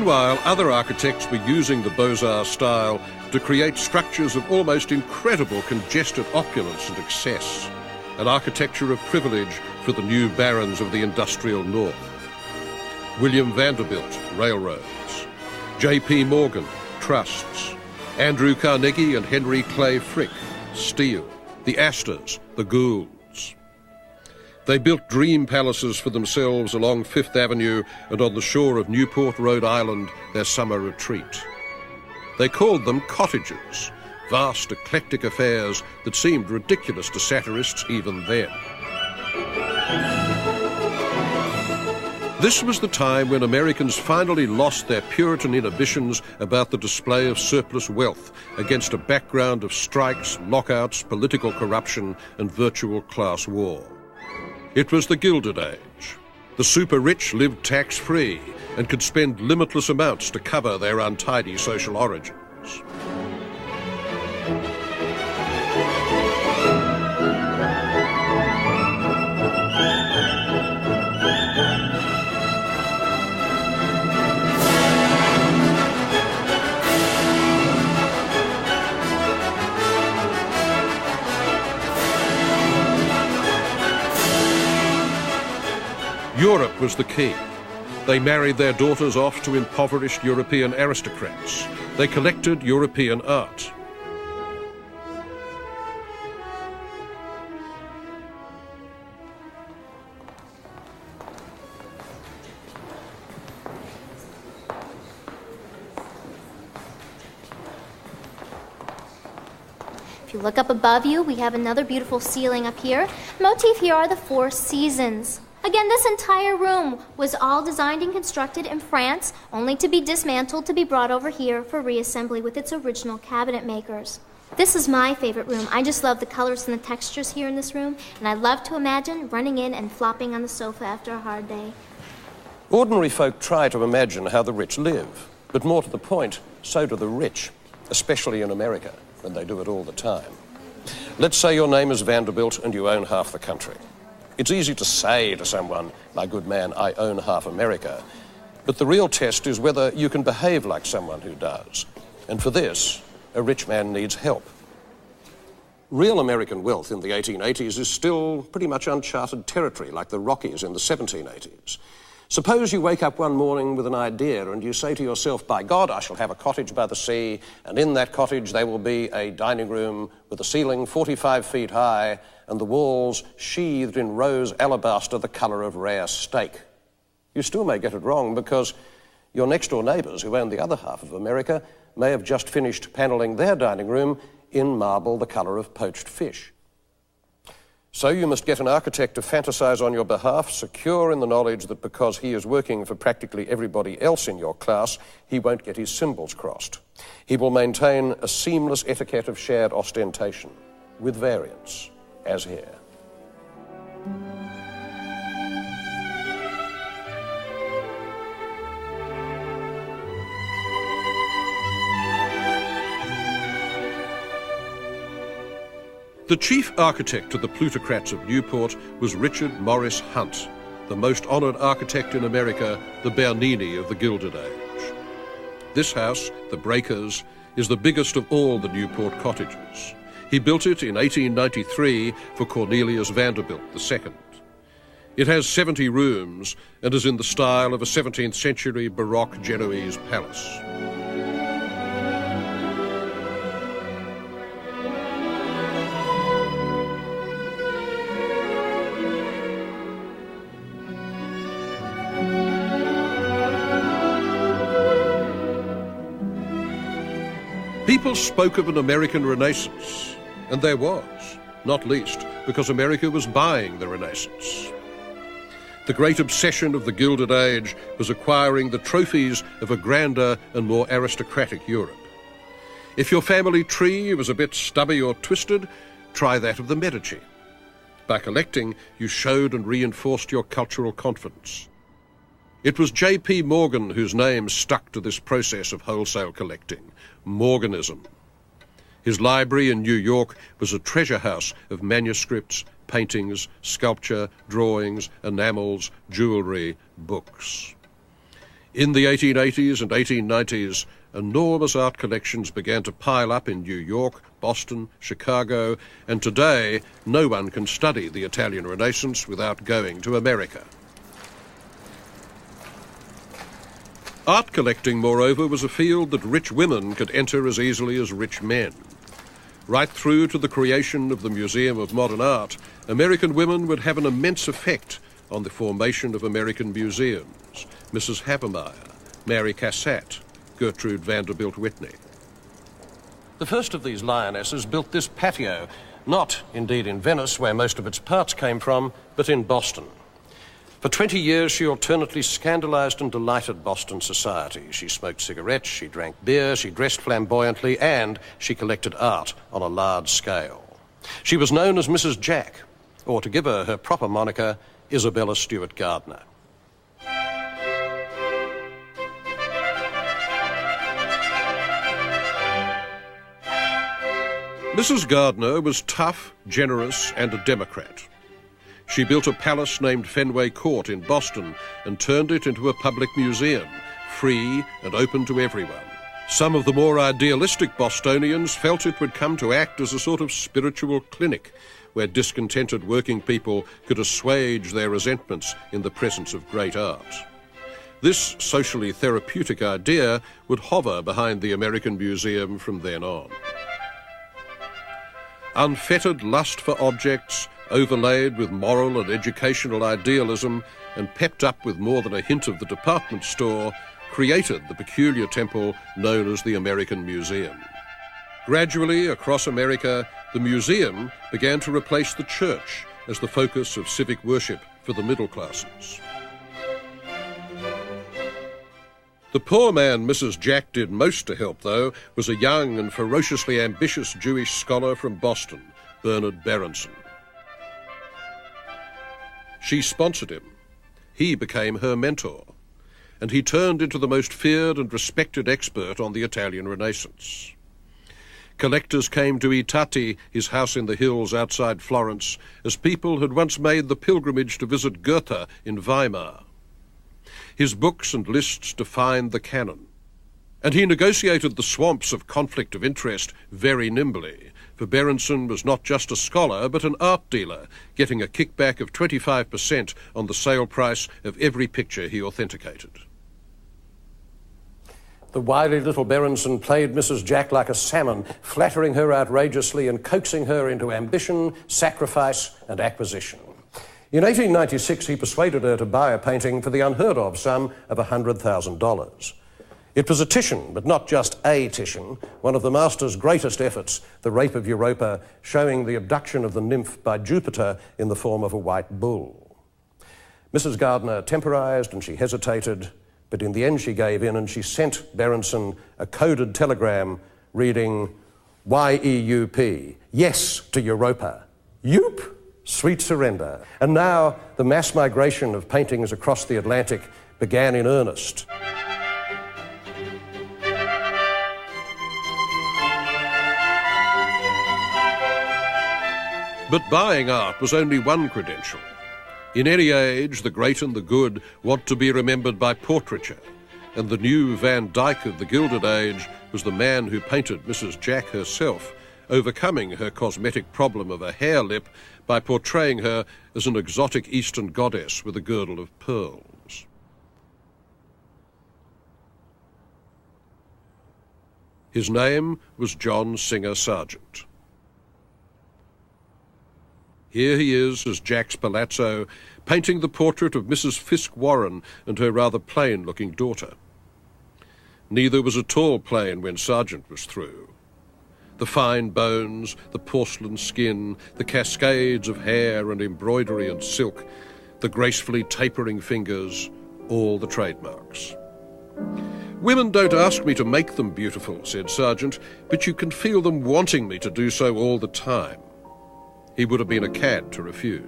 Meanwhile, other architects were using the Beaux-Arts style to create structures of almost incredible congested opulence and excess, an architecture of privilege for the new barons of the industrial north. William Vanderbilt, railroads. J.P. Morgan, trusts. Andrew Carnegie and Henry Clay Frick, steel. The Astors, the Goulds. They built dream palaces for themselves along Fifth Avenue and on the shore of Newport, Rhode Island, their summer retreat. They called them cottages, vast eclectic affairs that seemed ridiculous to satirists even then. This was the time when Americans finally lost their Puritan inhibitions about the display of surplus wealth against a background of strikes, lockouts, political corruption, and virtual class war. It was the Gilded Age. The super-rich lived tax-free and could spend limitless amounts to cover their untidy social origins. Europe was the key. They married their daughters off to impoverished European aristocrats. They collected European art. If you look up above you, we have another beautiful ceiling up here. Motif here are the four seasons. Again, this entire room was all designed and constructed in France, only to be dismantled to be brought over here for reassembly with its original cabinet makers. This is my favorite room. I just love the colors and the textures here in this room, and I love to imagine running in and flopping on the sofa after a hard day. Ordinary folk try to imagine how the rich live, but more to the point, so do the rich, especially in America, and they do it all the time. Let's say your name is Vanderbilt and you own half the country. It's easy to say to someone, my good man, I own half America. But the real test is whether you can behave like someone who does. And for this, a rich man needs help. Real American wealth in the 1880s is still pretty much uncharted territory, like the Rockies in the 1780s. Suppose you wake up one morning with an idea and you say to yourself, by God, I shall have a cottage by the sea, and in that cottage there will be a dining room with a ceiling 45 feet high and the walls sheathed in rose alabaster the colour of rare steak. You still may get it wrong because your next-door neighbours who own the other half of America may have just finished panelling their dining room in marble the colour of poached fish. So you must get an architect to fantasize on your behalf, secure in the knowledge that because he is working for practically everybody else in your class, he won't get his symbols crossed. He will maintain a seamless etiquette of shared ostentation, with variance, as here. The chief architect of the plutocrats of Newport was Richard Morris Hunt, the most honoured architect in America, the Bernini of the Gilded Age. This house, the Breakers, is the biggest of all the Newport cottages. He built it in 1893 for Cornelius Vanderbilt II. It has 70 rooms and is in the style of a 17th century Baroque Genoese palace. People spoke of an American Renaissance, and there was, not least because America was buying the Renaissance. The great obsession of the Gilded Age was acquiring the trophies of a grander and more aristocratic Europe. If your family tree was a bit stubby or twisted, try that of the Medici. By collecting, you showed and reinforced your cultural confidence. It was J.P. Morgan whose name stuck to this process of wholesale collecting, Morganism. His library in New York was a treasure house of manuscripts, paintings, sculpture, drawings, enamels, jewellery, books. In the 1880s and 1890s, enormous art collections began to pile up in New York, Boston, Chicago, and today no one can study the Italian Renaissance without going to America. Art collecting, moreover, was a field that rich women could enter as easily as rich men. Right through to the creation of the Museum of Modern Art, American women would have an immense effect on the formation of American museums. Mrs. Havemeyer, Mary Cassatt, Gertrude Vanderbilt Whitney. The first of these lionesses built this patio, not indeed in Venice, where most of its parts came from, but in Boston. For 20 years, she alternately scandalized and delighted Boston society. She smoked cigarettes, she drank beer, she dressed flamboyantly, and she collected art on a large scale. She was known as Mrs. Jack, or to give her her proper moniker, Isabella Stewart Gardner. Mrs. Gardner was tough, generous, and a Democrat. She built a palace named Fenway Court in Boston and turned it into a public museum, free and open to everyone. Some of the more idealistic Bostonians felt it would come to act as a sort of spiritual clinic where discontented working people could assuage their resentments in the presence of great art. This socially therapeutic idea would hover behind the American Museum from then on. Unfettered lust for objects, overlaid with moral and educational idealism and pepped up with more than a hint of the department store, created the peculiar temple known as the American Museum. Gradually, across America, the museum began to replace the church as the focus of civic worship for the middle classes. The poor man Mrs. Jack did most to help, though, was a young and ferociously ambitious Jewish scholar from Boston, Bernard Berenson. She sponsored him. He became her mentor, and he turned into the most feared and respected expert on the Italian Renaissance. Collectors came to I Tatti, his house in the hills outside Florence, as people had once made the pilgrimage to visit Goethe in Weimar. His books and lists defined the canon, and he negotiated the swamps of conflict of interest very nimbly, for Berenson was not just a scholar but an art dealer, getting a kickback of 25% on the sale price of every picture he authenticated. The wily little Berenson played Mrs. Jack like a salmon, flattering her outrageously and coaxing her into ambition, sacrifice, and acquisition. In 1896, he persuaded her to buy a painting for the unheard-of sum of $100,000. It was a Titian, but not just a Titian, one of the master's greatest efforts, The Rape of Europa, showing the abduction of the nymph by Jupiter in the form of a white bull. Mrs. Gardner temporised and she hesitated, but in the end she gave in and she sent Berenson a coded telegram reading, YEUP, yes to Europa. Yoop, sweet surrender. And now the mass migration of paintings across the Atlantic began in earnest. But buying art was only one credential. In any age, the great and the good want to be remembered by portraiture, and the new Van Dyck of the Gilded Age was the man who painted Mrs. Jack herself, overcoming her cosmetic problem of a hair lip by portraying her as an exotic Eastern goddess with a girdle of pearls. His name was John Singer Sargent. Here he is as Jack's Palazzo, painting the portrait of Mrs. Fisk Warren and her rather plain-looking daughter. Neither was at all plain when Sargent was through. The fine bones, the porcelain skin, the cascades of hair and embroidery and silk, the gracefully tapering fingers, all the trademarks. "Women don't ask me to make them beautiful," said Sargent, "but you can feel them wanting me to do so all the time." He would have been a cad to refuse.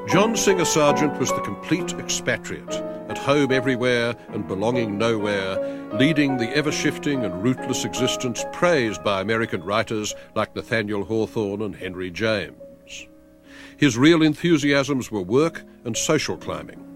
John Singer Sargent was the complete expatriate, at home everywhere and belonging nowhere, leading the ever-shifting and rootless existence praised by American writers like Nathaniel Hawthorne and Henry James. His real enthusiasms were work and social climbing.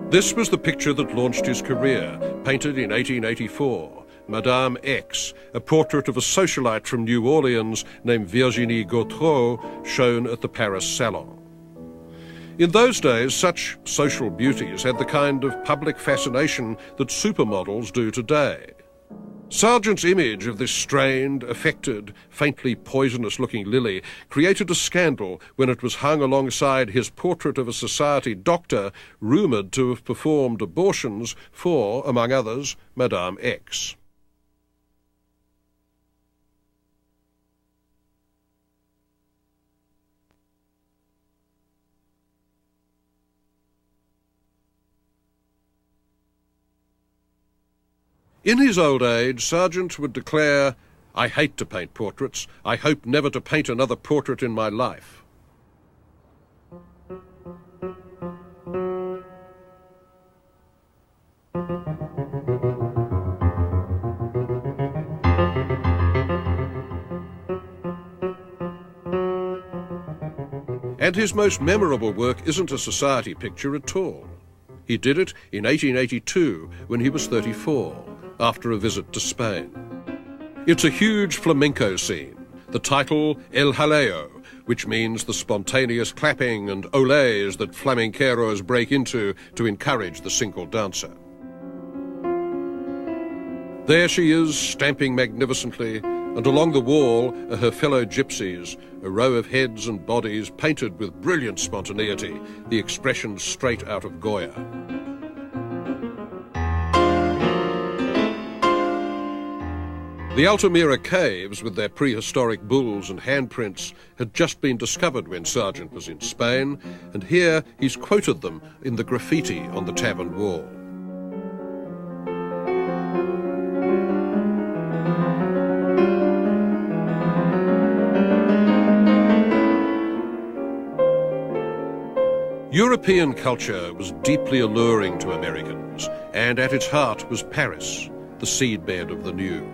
This was the picture that launched his career, painted in 1884, Madame X, a portrait of a socialite from New Orleans named Virginie Gautreau, shown at the Paris Salon. In those days, such social beauties had the kind of public fascination that supermodels do today. Sargent's image of this strained, affected, faintly poisonous-looking lily created a scandal when it was hung alongside his portrait of a society doctor rumoured to have performed abortions for, among others, Madame X. In his old age, Sargent would declare, "I hate to paint portraits. I hope never to paint another portrait in my life." And his most memorable work isn't a society picture at all. He did it in 1882 when he was 34. After a visit to Spain. It's a huge flamenco scene, the title El Jaleo, which means the spontaneous clapping and olés that flamenqueros break into to encourage the single dancer. There she is, stamping magnificently, and along the wall are her fellow gypsies, a row of heads and bodies painted with brilliant spontaneity, the expression straight out of Goya. The Altamira caves, with their prehistoric bulls and handprints, had just been discovered when Sargent was in Spain, and here he's quoted them in the graffiti on the tavern wall. European culture was deeply alluring to Americans, and at its heart was Paris, the seedbed of the new.